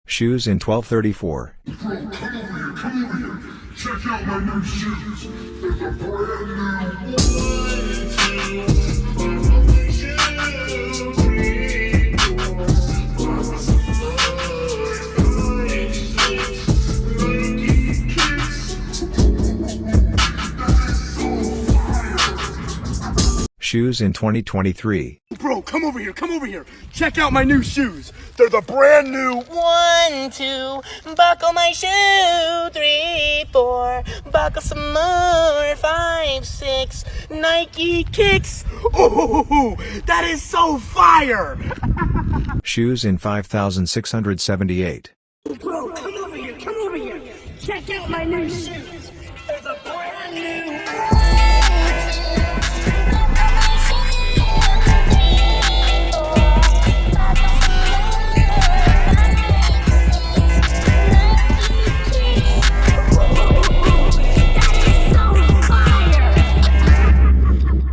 Shoes in 1234. Bro, come over here, come over here. Check out my new shoes. They're the brand new. 1, 2, 3, 4, 5, 6, 9, 10, 11, 12, 13, 14, 15, 16, 17, 18, 19, 20. Shoes in 2023. Bro, come over here, come over here. Check out my new shoes. They're the brand new. 1, 2, buckle my shoe. 3, 4, buckle some more. 5, 6, Nike kicks. Oh, that is so fire. Shoes in 5678. Bro, come over here, come over here. Check out my new shoes. They're the brand new.